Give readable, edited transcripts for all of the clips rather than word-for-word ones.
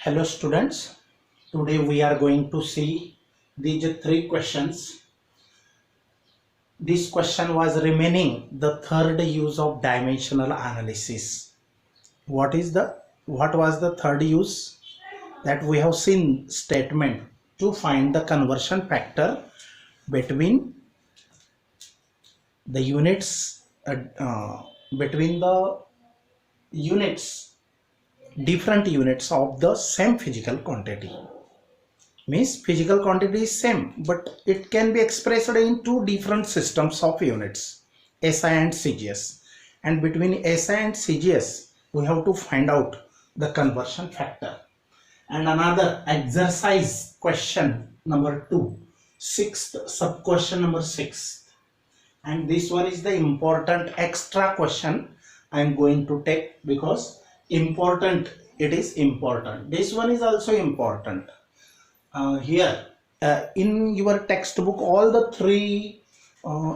Hello students, today we are going to see these three questions. This question was remaining the third use of dimensional analysis. What was the third use? That we have seen statement to find the conversion factor between the units between the units different units of the same physical quantity. Means physical quantity is same, but it can be expressed in two different systems of units, SI and CGS. And between SI and CGS, we have to find out the conversion factor. And another exercise question number 2, sixth sub question number 6. And this one is the important extra question I am going to take because important, it is important. This one is also important. Here in your textbook all the three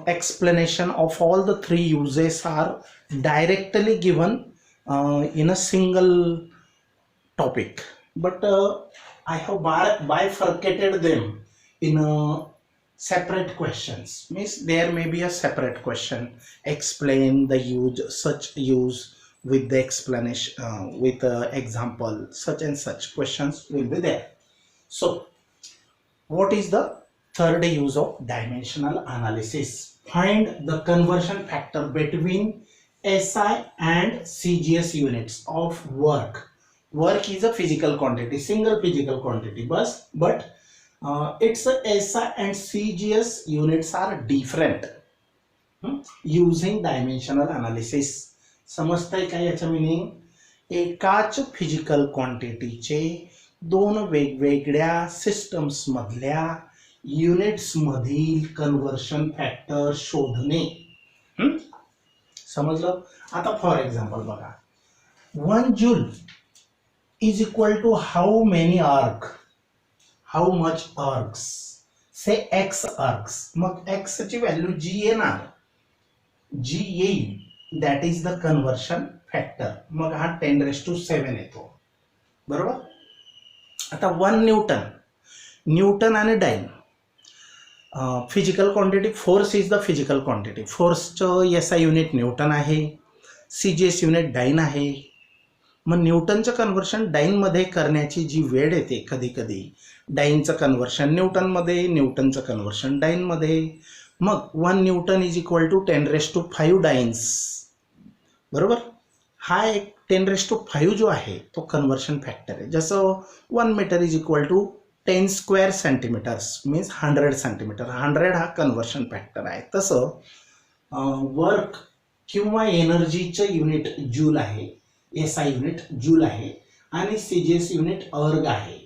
explanation of all the three uses are directly given in a single topic, but I have bifurcated them in separate questions. Means there may be a separate question, explain the use, such use with the explanation with the example, such and such questions will be there. So, what is the third use of dimensional analysis? Find the conversion factor between SI and CGS units of work. Work is a physical quantity, single physical quantity, but its SI and CGS units are different. Using dimensional analysis. समजतंय का याचा meaning? एकाच physical क्वांटिटीचे दोन वेगवेगळ्या systems मधल्या units मधील conversion factor शोधणे. समजलं? आता फॉर एक्झाम्पल बघा, 1 joule is equal to how many erg, how much ergs, say x ergs. मग एक्स ची व्हॅल्यू जी येणार, जी येईल, that is the conversion factor. मग हा 10⁻⁷ येतो, बरोबर. आता 1 न्यूटन आणि dyne, physical quantity. Force is the physical quantity. फोर्सचं एसआय युनिट न्यूटन आहे, सीजीएस युनिट डाईन आहे. मग न्यूटनचं कन्व्हर्शन डाईनमध्ये करण्याची जी वेळ येते, कधी कधी डाईनचं कन्व्हर्शन न्यूटनमध्ये, न्यूटनचं कन्व्हर्शन डाईनमध्ये. मग 1 न्यूटन इज इक्वल टू 10⁵ डाईन्स, बरोबर. हा एक 10⁵ जो आहे तो कन्वर्शन फॅक्टर आहे. जसं 1 metre is equal to 10 square centimetres means 100 centimetre. 100 हा कन्वर्शन फॅक्टर आहे. तसं वर्क किंवा एनर्जीचं युनिट जूल आहे, एसआय युनिट जूल आहे आणि सीजीएस युनिट अर्ग आहे.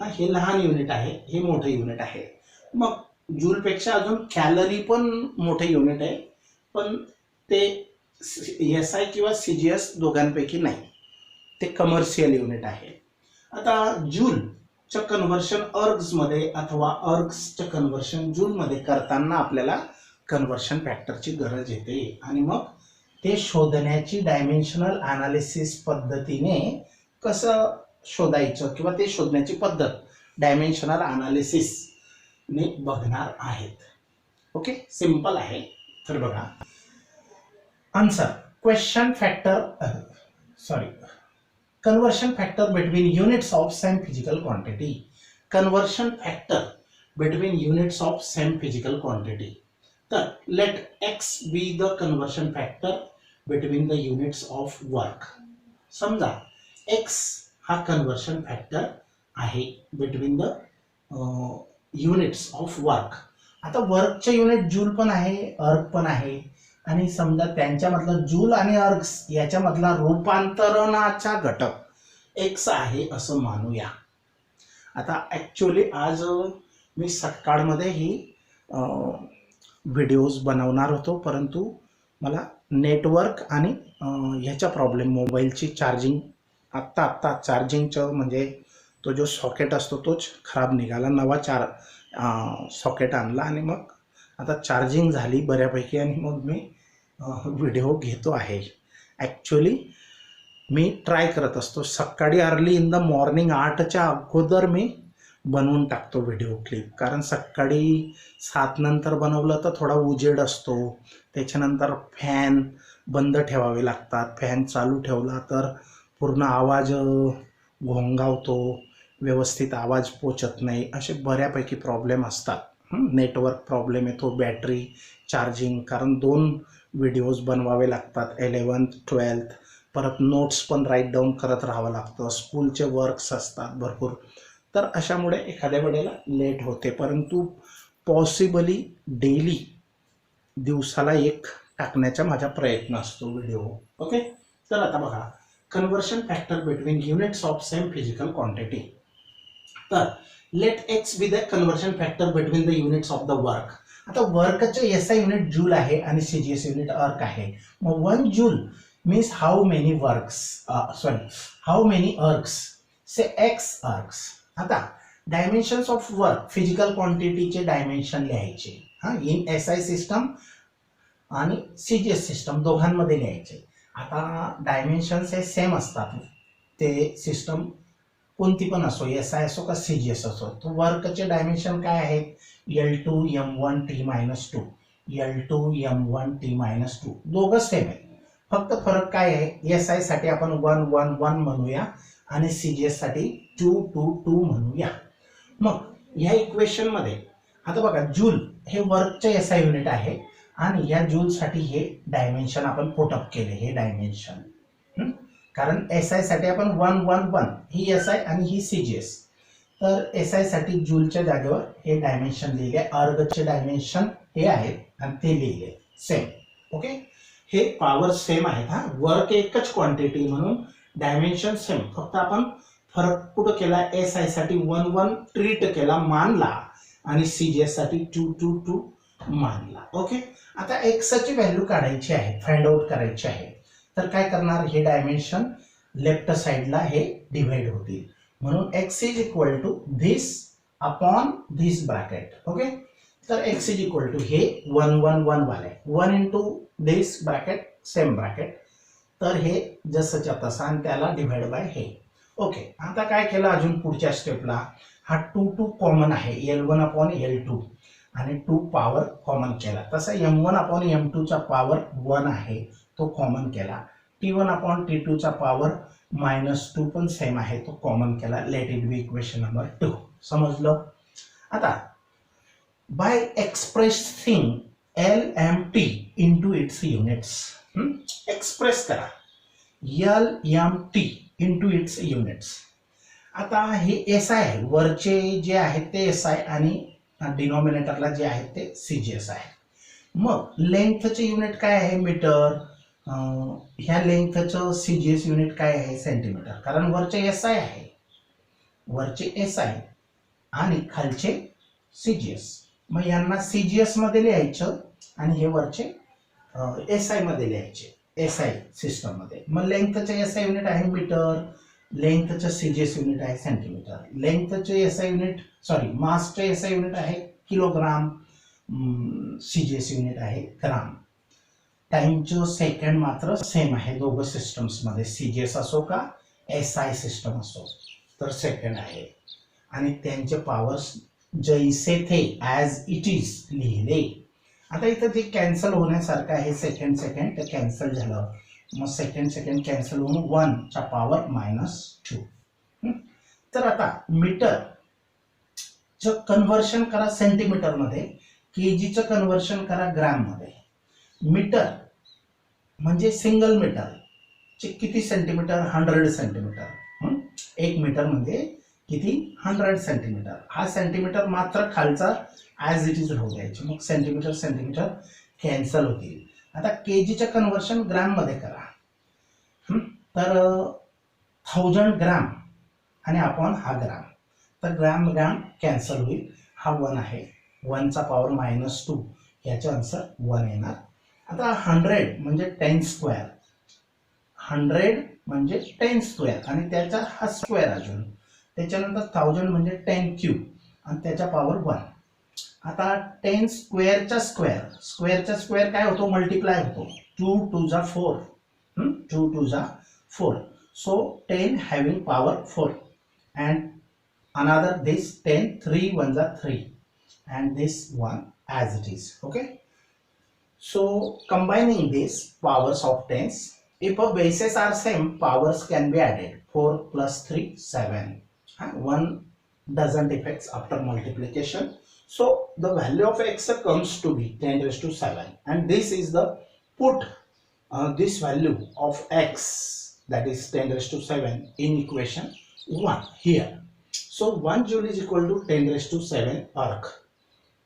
हे लहान युनिट आहे, हे मोठे युनिट आहे. मग जूलपेक्षा अजून कॅलरी पण मोठे युनिट आहे, पण ते एसआय किंवा सीजीएस दोघांपैकी नाही, ते कमर्शियल युनिट आहे. आता जूलचं कन्व्हर्शन अर्ग्समध्ये अथवा अर्ग्सचं कन्व्हर्शन जूलमध्ये करताना आपल्याला कन्व्हर्शन फॅक्टरची गरज येते आणि मग ते शोधण्याची डायमेन्शनल ॲनालिसिस पद्धतीने कसं शोधायचं किंवा ते शोधण्याची पद्धत डायमेन्शनल ॲनालिसिसने बघणार आहेत. ओके, सिंपल आहे. तर बघा, answer question factor conversion factor between units of same physical quantity. Conversion factor between units of same physical quantity. तर let x be the conversion factor between the units of work. समजा x हा conversion factor आहे between the units of work. आता वर्कचे unit joule पण आहे, अर्ग पण आहे आणि समजा त्यांच्यामधलं जूल आणि अर्ग्स याच्यामधला रूपांतरणाचा घटक एक्स आहे असं मानूया. आता ॲक्च्युली आज मी सकाळमध्ये ही व्हिडिओज बनवणार होतो, परंतु मला नेटवर्क आणि ह्याचा प्रॉब्लेम, मोबाईलची चार्जिंग आत्ता चार्जिंगचं म्हणजे तो जो सॉकेट असतो तोच खराब निघाला. नवा सॉकेट आणला आणि मग आता चार्जिंग झाली बऱ्यापैकी आणि मग मी व्हिडिओ घेतो आहे. ॲक्च्युली मी ट्राय करत असतो सकाळी अर्ली इन द मॉर्निंग 8च्या अगोदर मी बनवून टाकतो व्हिडिओ क्लिप, कारण सकाळी 7 नंतर बनवलं तर थोडा उजेड असतो, त्याच्यानंतर फॅन बंद ठेवावे लागतात, फॅन चालू ठेवला तर पूर्ण आवाज घोंगावतो, व्यवस्थित आवाज पोचत नाही, असे बऱ्यापैकी प्रॉब्लेम असतात. नेटवर्क प्रॉब्लेम येतो, बॅटरी चार्जिंग, कारण 2 व्हिडिओज बनवावे लागतात, 11th 12th, परत नोट्स पण राईट डाऊन करत राहावं लागतं, स्कूलचे वर्क्स असतात भरपूर, तर अशामुळे एखाद्या वेळेला लेट होते. परंतु पॉसिबली डेली दिवसाला 1 टाकण्याचा माझा प्रयत्न असतो व्हिडिओ. ओके, तर आता बघा, conversion factor between units of same physical quantity. तर let x be the conversion factor between the units of the work. आता वर्कचे एसआय युनिट जूल आहे आणि सीजीएस युनिट अर्क आहे. मग 1 joule means how many works, how many ergs, say x ergs. आता dimensions of work physical क्वांटिटीचे dimension लिहायचे इन एसआय सिस्टम आणि सीजीएस सिस्टम दोघांमध्ये लिहायचे. आता डायमेन्शन्स हे सेम असतात, ते सिस्टम कोणती पण असो, एसआय असो का सीजीएस असो. तो वर्कचे डायमेन्शन काय आहेत, L2 M1 T-2, L2 M1 T-2, दोघं सेम आहेत. फक्त फरक काय आहे, एसआय साठी आपण 1 1 1 म्हणूया आणि सीजीएस साठी 2 2 2 म्हणूया. मग ह्या इक्वेशन मध्ये आता बघा, जूल हे वर्कचे एसआय युनिट आहे आणि या जूल साठी हे डायमेन्शन आपण पुटअप केले, हे डायमेन्शन, कारण एसआय साठी आपण 1 1 1 ही एसआय आणि ही सीजीएस, तर एसआय साठी जूलच्या जागेवर हे डायमेन्शन लिहिले, अर्गचे डायमेन्शन हे आहेत आणि ते लिहिले सेम. ओके, हे पॉवर सेम आहेत. वर्क एकच क्वांटिटी म्हणून डायमेन्शन सेम, फक्त आपण फरक कुठं केला, एसआय साठी 1 1 ट्रीट केला, मानला, आणि सीजीएस साठी 2 2 2 मानला. ओके, आता एक्सची व्हॅल्यू काढायची आहे, फाइंड आउट करायची आहे, तर काय करणार, हे डायमेन्शन लेफ्ट साइडला हे डिवाइड होतील, म्हणून x is equal to this upon this bracket. Okay, तर x इज इक्वल टू हे 1 1 1 वाले 1 into this bracket same bracket, तर हे जसंच्या तसं आणि त्याला डिवाइड बाय हे. ओके, आता काय केलं अजून पुढच्या स्टेपला, हा 2 2 कॉमन आहे, L1 अपॉन L2 आणि 2 पॉवर कॉमन केला, तसा M1 अपॉन M2 चा पॉवर 1 आहे तो कॉमन केला, T1 अपॉन T2 चा पॉवर -2 पण सेम आहे तो कॉमन केला. Let it be equation number 2. समजलं. आता bye expressing LMT into its units, express करा LMT इनटू इट्स युनिट्स. आता हे एसआय आहे, वरचे जे आहेत ते एसआय आणि डिनॉमिनेटरला जे आहेत ते सीजीएस आहे. मग लेंथचे युनिट काय आहे, मीटर, ह्या लेंथचं सीजीएस युनिट काय आहे, सेंटीमीटर, कारण वरचे एसआय आहे, वरचे एसआय आणि खालचे सीजीएस. मग यांना सीजीएस मध्ये लिहायचं आणि हे वरचे एसआय मध्ये लिहायचे, एसआय सिस्टम मध्ये. मग लेंथचे एसआय युनिट आहे मीटर, लेंथचे सीजीएस युनिट आहे सेंटीमीटर, लेंथचे एसआय युनिट मासचे एसआय युनिट आहे किलोग्राम, सीजीएस युनिट आहे ग्राम. टाइमचं सेकंड मात्र सेम आहे दोघं सिस्टम्स मध्ये, सीजीएस असो का एसआय सिस्टम असो तर सेकंड आहे, आणि त्यांचे पॉवर्स जैसे थे ॲज इट इज लिहिले. आता इथं जे कॅन्सल होण्यासारखं आहे सेकंड सेकंड ते कॅन्सल झालं, मग सेकंड सेकंड कॅन्सल होऊन 1 चा पॉवर -2. तर आता मीटर चं कन्व्हर्शन करा सेंटीमीटर मध्ये, केजीचं कन्व्हर्शन करा ग्रॅम मध्ये. मीटर म्हणजे सिंगल मीटर चे किती सेंटीमीटर, 100 सेंटीमीटर. 1 मीटर म्हणजे किती, 100 सेंटीमीटर. हा सेंटीमीटर मात्र खालचा ॲज इट इज राहू द्यायचे, मग सेंटीमीटर सेंटीमीटर कॅन्सल होतील. आता केजीचं कन्व्हर्शन ग्रॅम मध्ये करा, तर 1000 ग्रॅम आणि अपॉन हा ग्रॅम, तर ग्रॅम ग्रॅम कॅन्सल होईल, हा 1 आहे, 1 चा पॉवर -2, याचा आन्सर 1 येणार. आता 100 म्हणजे 10 स्क्वेअर, 100 म्हणजे 10 स्क्वेअर आणि त्याचा हा स्क्वेअर अजून, त्याच्यानंतर 1000 म्हणजे 10 क्यूब आणि त्याचा पॉवर 1. आता 10 स्क्वेअरचा स्क्वेअर, स्क्वेअरचा स्क्वेअर काय होतो, मल्टिप्लाय होतो, 2 2 जा 4, 2 2 जा 4, So 10 having power 4, and another this 10, 3 ones are 3, and this one as it is. Okay. So combining these powers of tens, if a bases are same, powers can be added. 4 plus 3, 7. And 1 doesn't affect after multiplication. So the value of x comes to be 10 raised to 7. And this is the put this value of x, that is 10 raised to 7, in equation 1 here. So 1 joule is equal to 10 raised to 7 arc.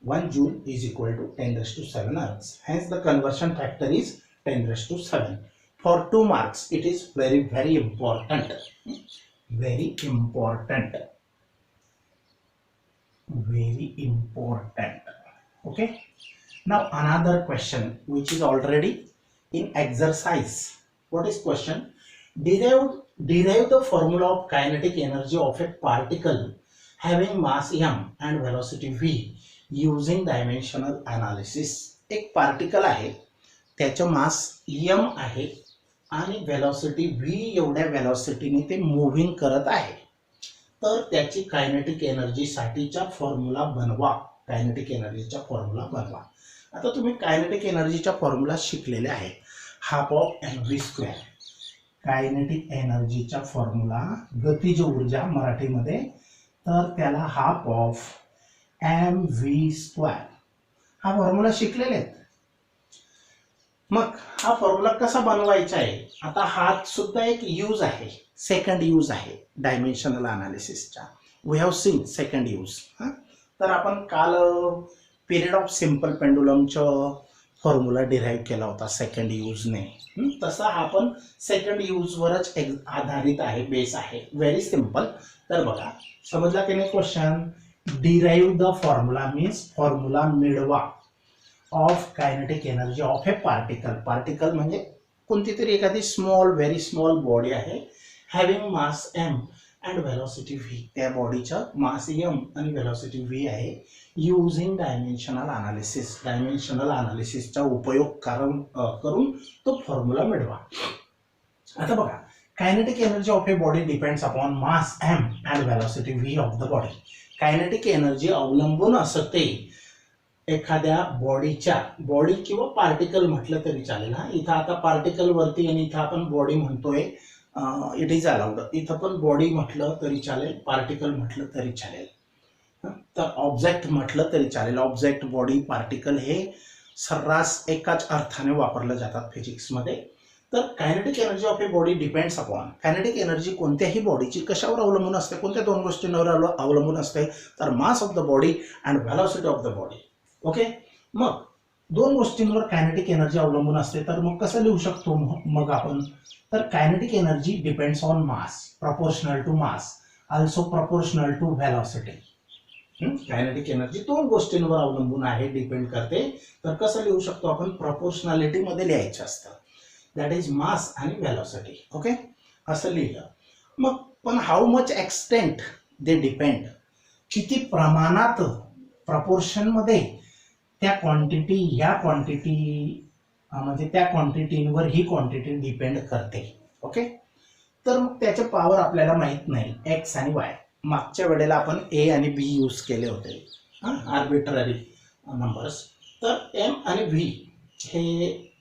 1 joule is equal to 10 raised to 7 arcs. Hence the conversion factor is 10 raised to 7. For 2 marks, it is very, very important. Very important. Very important. Okay. Now another question which is already in exercise. What is question? Derive the formula of kinetic energy of a particle having mass m and velocity v using dimensional analysis. एक particle आहे, त्याचं मास m आहे आणि velocity v एवढ्या वेलोसिटीने ते moving करत आहे. तर त्याची कायनेटिक एनर्जी साठीचा फॉर्म्युला बनवा. कायनेटिक एनर्जीचा फॉर्म्युला बनवा. आता तुम्ही कायनेटिक एनर्जीचा फॉर्म्युला शिकलेले आहे. Half of mv². कायनेटिक एनर्जीचा फॉर्म्युला गतिज ऊर्जा मराठीमध्ये, तर त्याला हाफ ऑफ mv². हा फॉर्म्युला शिकलेले आहेत. मग हा फॉर्म्युला कसा बनवायचा आहे? आता हा सुद्धा एक यूज आहे, सेकंड यूज आहे डायमेन्शनल अनालिसिसचा. We have seen second use. तर आपण काल पिरियड ऑफ सिंपल पेंडुलमचं फॉर्म्युला डिराईव्ह केला होता सेकंड यूजने. तसा हा पण सेकंड यूजवरच आधारित आहे, बेस आहे. Very simple. तर बघा, समजला की नाही question? Derive the formula means formula मिळवा of kinetic energy of a particle. Particle म्हणजे कोणती तरी एखादी स्मॉल, व्हेरी स्मॉल बॉडी आहे, having mass m and velocity v. त्या बॉडीचा मास m आणि व्हेलॉसिटी v आहे. Using dimensional analysis. डायमेन्शनल अनालिसिसचा उपयोग करून तो फॉर्म्युला मिळवा. आता बघा, kinetic energy of a body depends upon mass m and velocity v of the body. Kinetic energy अवलंबून असते एखाद्या बॉडीच्या, बॉडी किंवा पार्टिकल म्हटलं तरी चालेल. हा, इथं आता पार्टिकल वरती आणि इथं आपण बॉडी म्हणतोय, इट इज अलाउड. इथं पण बॉडी म्हटलं तरी चालेल, पार्टिकल म्हटलं तरी चालेल, तर ऑब्जेक्ट म्हटलं तरी चालेल. ऑब्जेक्ट, बॉडी, पार्टिकल हे सर्रास एकाच अर्थाने वापरलं जातात फिजिक्समध्ये. तर kinetic energy of a body depends upon. Kinetic energy कोणत्याही बॉडीची कशावर अवलंबून असते? कोणत्या दोन गोष्टींवर अवलंबून असते? तर mass of the body and velocity of the body. Okay. मग दोन गोष्टींवर कायनेटिक एनर्जी अवलंबून असते, तर मग कसं लिहू शकतो मग आपण? तर kinetic energy depends on mass, proportional to mass, also proportional to velocity. Kinetic energy दोन गोष्टींवर अवलंबून आहे, डिपेंड करते. तर कसं लिहू शकतो आपण? प्रपोर्शनॅलिटी मध्ये लिहायचं असतं. दॅट इज मास आणि व्हेलॉसिटी. ओके, असं लिहिलं. मग पण how much extent they depend. किती प्रमाणात प्रपोर्शन मध्ये त्या क्वांटिटी, ह्या क्वांटिटी म्हणजे त्या क्वांटिटीवर ही क्वांटिटी डिपेंड करते. ओके. तर मग त्याचे पॉवर आपल्याला माहित नाही, एक्स आणि वाय. मागच्या वेळेला आपण ए आणि बी यूज केले होते, आर्बिट्ररी नंबर्स. तर एम आणि व्ही हे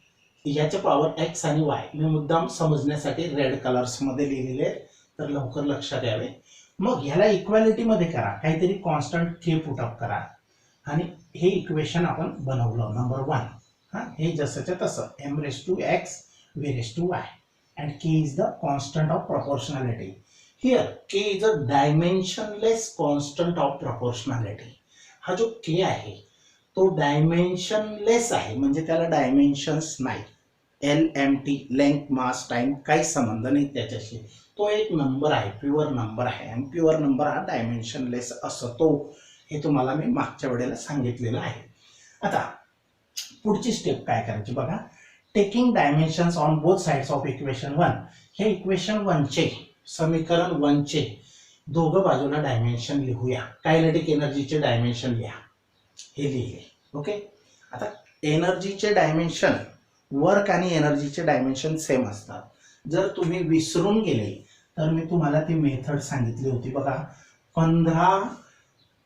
याचे पॉवर एक्स आणि वाय मी मुद्दाम समजण्यासाठी रेड कलर्स मध्ये लिहिलेले, तर लवकर लक्षात यावे. मग ह्याला इक्वॅलिटी मध्ये करा, काहीतरी कॉन्स्टंट के पुटअप करा आणि हे इक्वेशन आपण बनवलं नंबर 1. हे जसंच्या तसं m raised to x v raised to y and k is the constant of proportionality. Here k is a dimensionless constant of proportionality. हा जो k आहे तो डायमेन्शनलेस आहे, म्हणजे त्याला डायमेन्शन्स नाही. LMT, लेंथ, मास, टाइम काही संबंध नाही त्याच्याशी. तो एक नंबर आहे, प्युअर नंबर आहे, आणि प्युअर नंबर हा डायमेन्शनलेस असतो. हे तुम्हाला मी मागच्या वेळेला सांगितलेलं आहे. आता पुढची स्टेप काय करायची बघा. Taking dimensions on both sides of equation 1. हे इक्वेशन 1 चे, समीकरण 1 चे दोघं बाजूला डायमेन्शन लिहूया. कायनेटिक एनर्जीचे डायमेन्शन लिहा. हे लिहिले. ओके. आता एनर्जीचे डायमेन्शन, वर्क आणि एनर्जीचे डायमेन्शन सेम असतात. जर तुम्ही विसरून गेले तर मी तुम्हाला ती मेथड सांगितली होती बघा. 15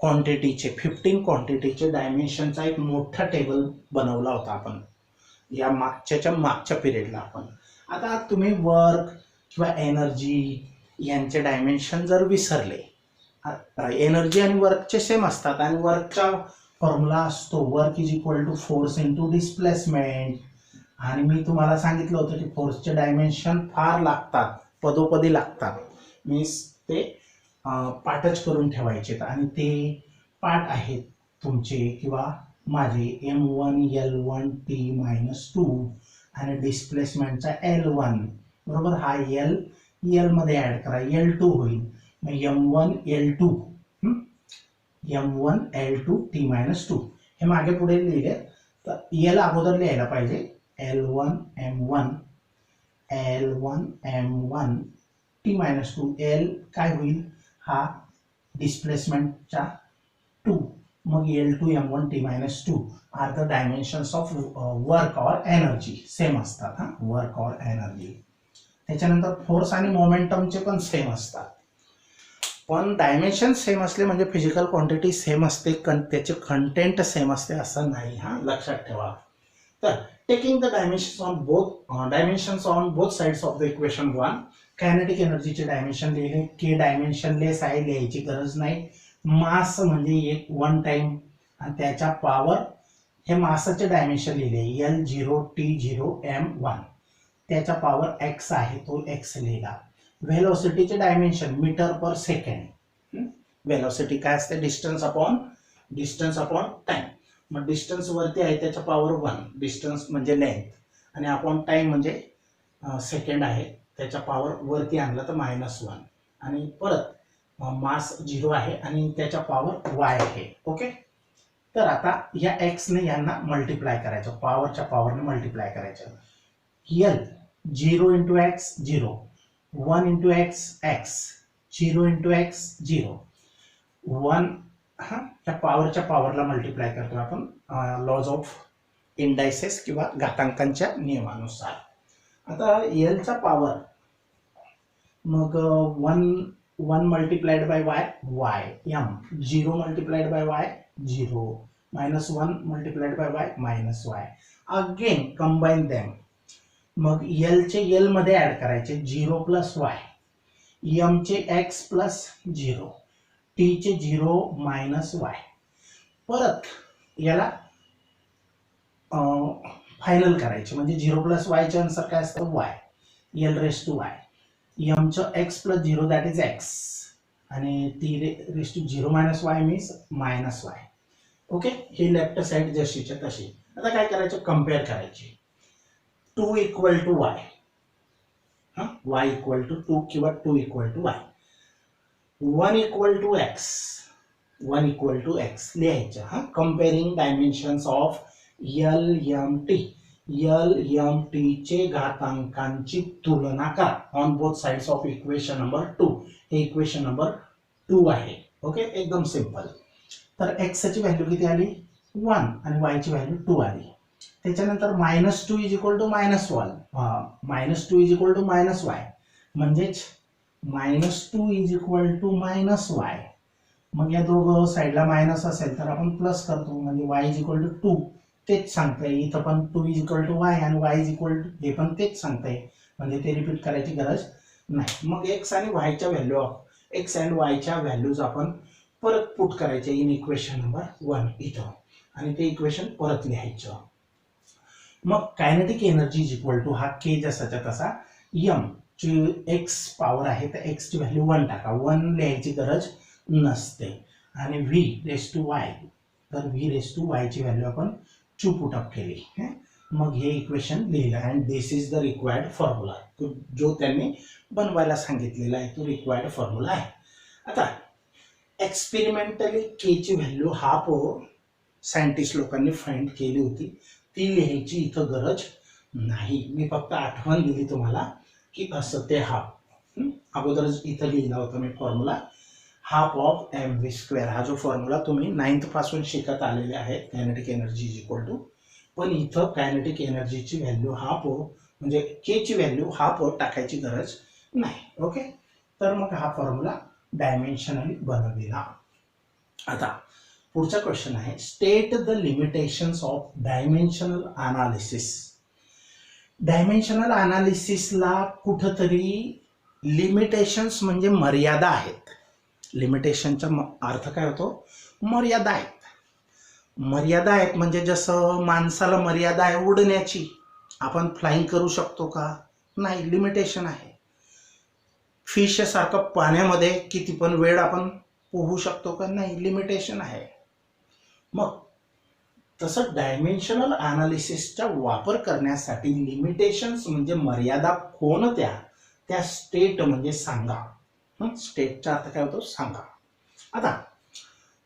क्वांटिटीचे 15 क्वांटिटीचे डायमेन्शनचा एक मोठा टेबल बनवला होता आपण या मागच्या पिरियडला आपण. आता तुम्ही वर्क किंवा एनर्जी यांचे डायमेन्शन जर विसरले, एनर्जी आणि वर्कचे सेम असतात आणि वर्कचा फॉर्म्युला असतो work is equal to force into displacement. आणि मी तुम्हाला सांगितलं होतं की फोर्सचे डायमेन्शन फार लागतात, पदोपदी लागतात. मीन्स ते पाठच करून ठेवायचे आणि ते पाठ आहेत तुमचे किंवा माझे m1l1t-2 आणि डिस्प्लेसमेंटचा l1 बरोबर. हा l मध्ये ऍड करा, l2 होईल. मग m1l2t-2 हे मागे पुढे लिहिले तर l अगोदर लिहायला पाहिजे. l1m1 t-2 l काय होईल, हा डिस्प्लेसमेंटचा 2. मग l2m1t-2 are the dimensions of work or energy. Same असतात हा, वर्क ऑर एनर्जी. त्याच्यानंतर फोर्स आणि मोमेंटमचे पण सेम असतात. पण डायमेन्शन सेम असले म्हणजे फिजिकल क्वांटिटी सेम असते, त्याचे कंटेंट सेम असते असं नाही हा, लक्षात ठेवा. तर taking the dimensions on both sides of the equation 1, kinetic एनर्जीचे डायमेन्शन लिहिले. के डायमेन्शनलेस आहे, लिहायची गरज नाही. मास म्हणजे एक वन टाइम आणि त्याच्या पॉवर, हे मासाचे डायमेन्शन लिहिले L0T0M1, त्याच्या पॉवर x आहे तो x लिहिला. व्हेलॉसिटीचे डायमेन्शन मीटर पर सेकंड. व्हेलॉसिटी काय असते, डिस्टन्स अपॉन टाइम. मग डिस्टन्स वरती आहे त्याच्या पॉवर 1, डिस्टन्स म्हणजे लेंथ, आणि अपॉन टाइम म्हणजे सेकंड आहे त्याच्या पॉवर वरती आणलं तर -1, आणि परत मास 0 आहे आणि त्याच्या पॉवर y आहे. ओके. तर आता या x ने यांना मल्टिप्लाय करायचं, पॉवरच्या पॉवरने मल्टिप्लाय करायचं. l 0 into x 0, 1 into x x, 0 into x 0, 1 या पॉवरच्या पॉवरला मल्टिप्लाय करतो आपण लॉज ऑफ इंडायसेस किंवा घातांकांच्या नियमानुसार. आता एलचा पॉवर मग 1 multiplied by y m, 0 multiplied by y 0, -1 multiplied by y -y. Again combine them. मग एल चे एल मध्ये ऍड करायचे 0 प्लस y, m चे x प्लस 0, t चे 0 मायनस y. परत याला फायनल करायचे म्हणजे 0 प्लस y चे आन्सर काय असतं y, l raise to y. m चं x plus 0 that is x आणि t raise to 0 minus y means minus y. Okay. ही लेफ्ट साइड जशीच्या तशी. आता काय करायचं, कम्पेअर करायची. 2 equal to y, y equal to 2 किंवा 2 equal to y. 1 equal to x, 1 equal to x लिहायचं हा. कंपेअरिंग डायमेन्शन्स ऑफ LMT चे घातांकांची तुलना करा on both sides of equation number 2. हे इक्वेशन नंबर 2 आहे. ओके. एकदम सिंपल. तर x ची व्हॅल्यू किती आली 1 आणि y ची व्हॅल्यू 2 आली. त्याच्यानंतर -2 is equal to -1, -2 is equal to -y, म्हणजेच -2 इज इक्वल टू -y. मग या दोघं साईडला मायनस असेल तर आपण प्लस करतो म्हणजे y इज इक्वल टू 2. तेच सांगतंय इथं पण 2 इज इक्वल टू y आणि y इज इक्वल टू, हे पण तेच सांगतंय म्हणजे ते रिपीट करायची गरज नाही. मग x आणि y च्या व्हॅल्यू, x अँड y च्या व्हॅल्यूज आपण परत पुट करायचे इन इक्वेशन नंबर 1 इथं आणि ते इक्वेशन परत लिहायचं. मग kinetic energy is equal to, हा k जसाच्या तसा, m ची x पॉवर आहे तर x ची व्हॅल्यू 1 टाका, 1 लिहायची गरज नसते. आणि v रेस टू y, तर v रेस टू y ची व्हॅल्यू आपण 2 पुट अप केली. मग हे इक्वेशन लिहिलं and this is the required formula. जो त्यांनी बनवायला सांगितलेला आहे तो रिक्वायर्ड फॉर्म्युला आहे. आता एक्सपेरिमेंटली के ची व्हॅल्यू हाफ सायंटिस्ट लोकांनी फाइंड केली होती, ती लिहायची इथं गरज नाही. मी फक्त आठवण दिली तुम्हाला की असं ते हाफ. अगोदरच इथं लिहिला होता मी फॉर्म्युला, हाफ ऑफ mv². हा जो फॉर्म्युला तुम्ही 9th पासून शिकत आलेले आहेत, kinetic energy is equal to. पण इथं कायनेटिक एनर्जीची व्हॅल्यू हाफ म्हणजे के ची व्हॅल्यू हाफ टाकायची गरज नाही. ओके, तर मग हा फॉर्म्युला डायमेन्शनली बनवलेला. आता पुढचा क्वेश्चन आहे, state the limitations of dimensional analysis. Dimensional अनालिसिसला कुठंतरी लिमिटेशन्स म्हणजे मर्यादा आहेत. लिमिटेशनचा अर्थ काय होतो? मर्यादा आहेत. मर्यादा आहेत म्हणजे जसं माणसाला मर्यादा आहे उडण्याची, आपण फ्लाइंग करू शकतो का? नाही, लिमिटेशन आहे. फिश सारखं पाण्यामध्ये किती पण वेळ आपण पोहू शकतो का? नाही, लिमिटेशन आहे. मग तसं डायमेन्शनल अनालिसिसचा वापर करण्यासाठी लिमिटेशन्स म्हणजे मर्यादा कोणत्या, त्या स्टेट म्हणजे सांगा. स्टेटचा अर्थ काय होतो? सांगा. आता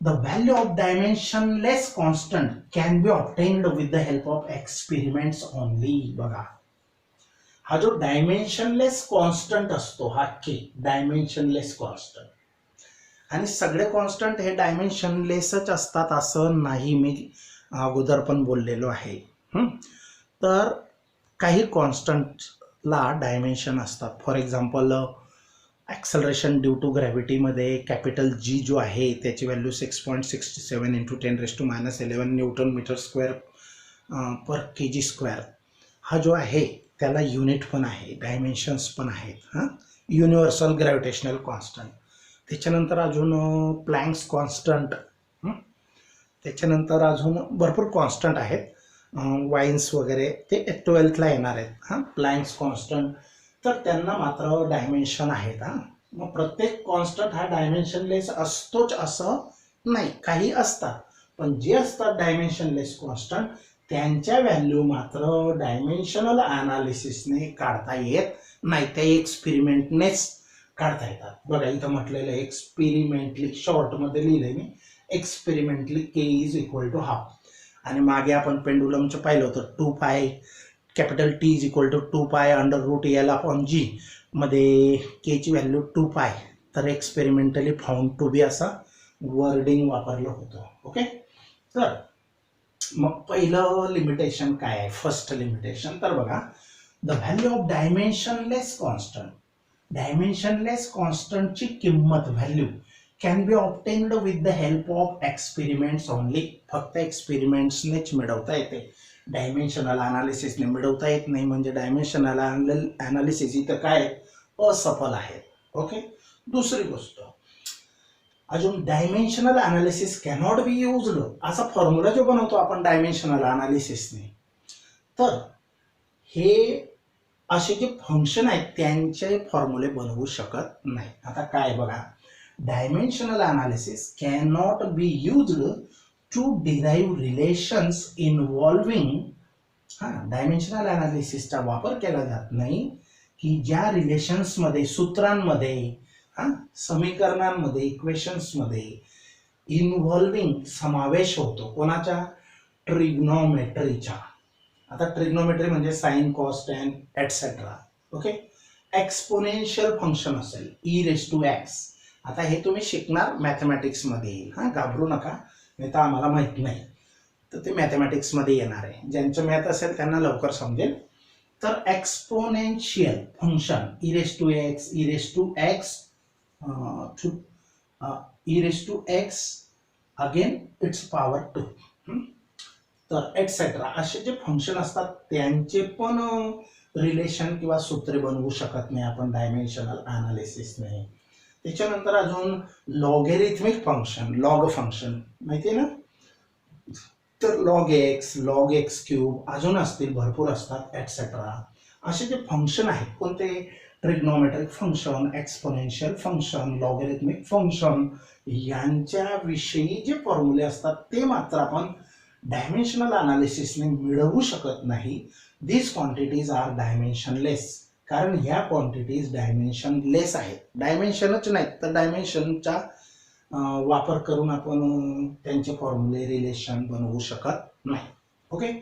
the value of dimensionless constant can be obtained with the help of experiments only. बघा, हा जो डायमेन्शनलेस कॉन्स्टंट असतो हा के, डायमेन्शनलेस कॉन्स्टंट, आणि सगळे कॉन्स्टंट हे डायमेन्शनलेसच असतात असं नाही, मी अगोदर पण बोललेलो आहे. तर काही कॉन्स्टंटला डायमेन्शन असतात. For example acceleration due to ग्रॅव्हिटीमध्ये कॅपिटल जी जो आहे त्याची value 6.67 into 10⁻11 newton metre square per K G square. हा जो आहे त्याला युनिट पण आहे, डायमेन्शन्स पण आहेत. Universal gravitational constant. त्याच्यानंतर अजून प्लँक्स कॉन्स्टंट, त्याच्यानंतर अजून भरपूर कॉन्स्टंट आहेत, वाईन्स वगैरे, ते 12thला येणार आहेत. प्लँक्स कॉन्स्टंट, तर त्यांना मात्र डायमेन्शन आहेत. मग प्रत्येक कॉन्स्टंट हा डायमेन्शनलेस असतोच असं नाही, काही असतात, पण जे असतात डायमेन्शनलेस कॉन्स्टंट त्यांच्या व्हॅल्यू मात्र डायमेन्शनल अनालिसिसने काढता येत नाही, त्या एक्सपेरिमेंटनेच काढता येतात. बघा इथं म्हटलेलं आहे एक्सपेरिमेंटली, शॉर्टमध्ये लिहिलंय मी, experimentally K is equal to half. आणि मागे आपण पेंडुलमचं पाहिलं होतं, 2π capital T is equal to 2π √L/G मध्ये के ची व्हॅल्यू 2π, तर एक्सपेरिमेंटली फाउंड टू बी असा वर्डिंग वापरलं होतं. ओके, तर मग पहिलं लिमिटेशन काय आहे? फर्स्ट लिमिटेशन, तर बघा, the value of dimensionless constant. Dimensionless कॉन्स्टंटची किंमत, value, can be obtained with the help of experiments only. फक्त एक्सपेरिमेंट्सनेच मिळवता येते, डायमेन्शनल अनालिसिसने मिळवता येत नाही. म्हणजे डायमेन्शनल अनालिसिस इथं काय असफल आहे. ओके, दुसरी गोष्ट अजून, dimensional analysis cannot be used, असा फॉर्म्युला जो बनवतो आपण डायमेन्शनल अनालिसिसने, तर हे असे जे फंक्शन आहेत त्यांचे फॉर्म्युले बनवू शकत नाही. आता काय बघा, dimensional analysis cannot be used to derive relations involving. Dimensional अनालिसिसचा वापर केला जात नाही की ज्या रिलेशन्समध्ये, सूत्रांमध्ये, समीकरणांमध्ये, इक्वेशन्समध्ये इन्व्हॉल्विंग समावेश होतो. कोणाच्या? ट्रिग्नोमेट्रीच्या. आता ट्रिग्नोमेट्री म्हणजे sine, cos, tan etcetera. Okay, exponential function असेल e⁻x. आता हे तुम्ही शिकणार मॅथमॅटिक्समध्ये येईल. घाबरू नका, नाही तर आम्हाला माहित नाही, तर ते मॅथमॅटिक्समध्ये येणार आहे. ज्यांचं मॅथ असेल त्यांना लवकर समजेल. तर exponential function e⁻x again it's power 2, तर एटसेट्रा असे जे फंक्शन असतात त्यांचे पण रिलेशन किंवा सूत्रे बनवू शकत नाही आपण डायमेन्शनल अनालिसिसने. त्याच्यानंतर अजून लॉगॅरिथमिक फंक्शन, लॉग फंक्शन माहिती आहे ना, तर log x³ अजून असतील, भरपूर असतात, एटसेट्रा. असे जे फंक्शन आहेत कोणते? Trigonometric function, exponential function, logarithmic function, यांच्याविषयी जे फॉर्म्युले असतात ते मात्र आपण डायमेन्शनल अनालिसिसने मिळवू शकत नाही. दिस क्वांटिटीज आर डायमेन्शनलेस, कारण ह्या क्वांटिटीज डायमेन्शनलेस आहेत. डायमेन्शनच नाहीत, तर डायमेन्शनचा वापर करून आपण त्यांचे फॉर्म्युले, रिलेशन बनवू शकत नाही. ओके,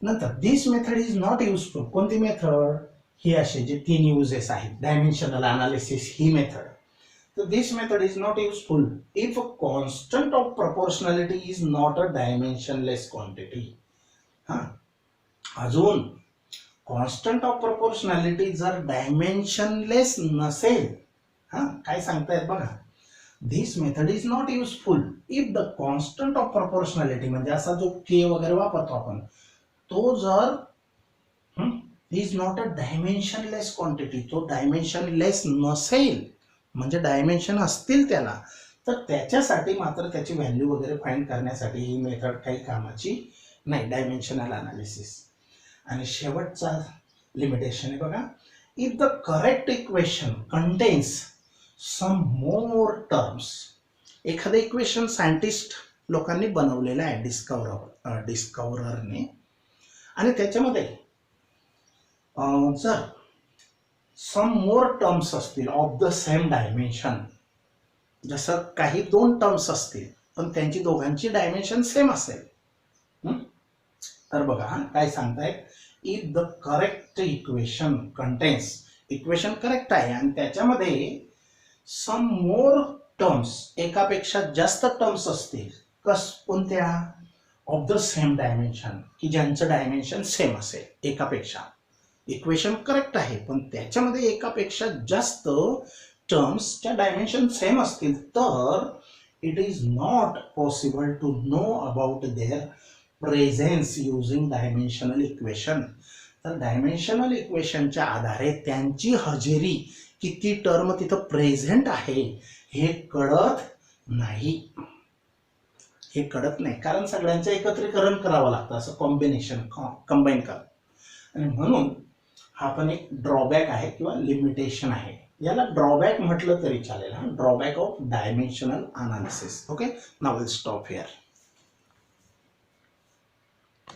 नंतर दिस मेथड इज नॉट युजफुल. कोणती मेथड? ही असे जे 3 युजेस आहेत डायमेन्शनल अनालिसिस ही मेथड. तर this method is not useful if constant of proportionality is not a dimensionless quantity. अजून कॉन्स्टंट ऑफ प्रपोर्शनॅलिटी जर डायमेन्शनलेस नसेल, काय सांगतायत बघा, this method is not useful if the constant of proportionality म्हणजे असा जो के वगैरे वापरतो आपण, तो जर is not a dimensionless quantity, तो डायमेन्शनलेस नसेल, म्हणजे डायमेन्शन असतील त्याला, तर त्याच्यासाठी मात्र त्याची व्हॅल्यू वगैरे फाइंड करण्यासाठी ही मेथड काही कामाची नाही, डायमेन्शनल अनालिसिस. आणि शेवटचा लिमिटेशन आहे बघा, if the correct equation contains some more terms. एखादं इक्वेशन सायंटिस्ट लोकांनी बनवलेलं आहे डिस्कवररने, आणि त्याच्यामध्ये जर सम मोर टर्म्स असतील ऑफ द सेम डायमेन्शन, जसं काही दोन टर्म्स असतील पण त्यांची दोघांची डायमेन्शन सेम असेल, तर बघा काय सांगताय, if the correct equation contains, equation correct आहे आणि त्याच्यामध्ये सम मोर टर्म्स, एकापेक्षा जास्त टर्म्स असतील, कोणत्या, ऑफ द सेम डायमेन्शन, की ज्यांचं डायमेन्शन सेम असेल एकापेक्षा. इक्वेशन करेक्ट आहे पण त्याच्यामध्ये एकापेक्षा जास्त टर्म्सच्या डायमेन्शन सेम असतील, तर it is not possible to know about their presence using dimensional equation. तर डायमेन्शनल इक्वेशनच्या आधारे त्यांची हजेरी, किती टर्म तिथं प्रेझेंट आहे हे कळत नाही. कारण सगळ्यांचं एकत्रीकरण करावं लागतं, असं कॉम्बिनेशन कंबाईन करा. आणि म्हणून हा पण एक ड्रॉबॅक आहे किंवा लिमिटेशन आहे. याला ड्रॉबॅक म्हटलं तरी चालेल, drawback of dimensional analysis. Okay, now will stop here.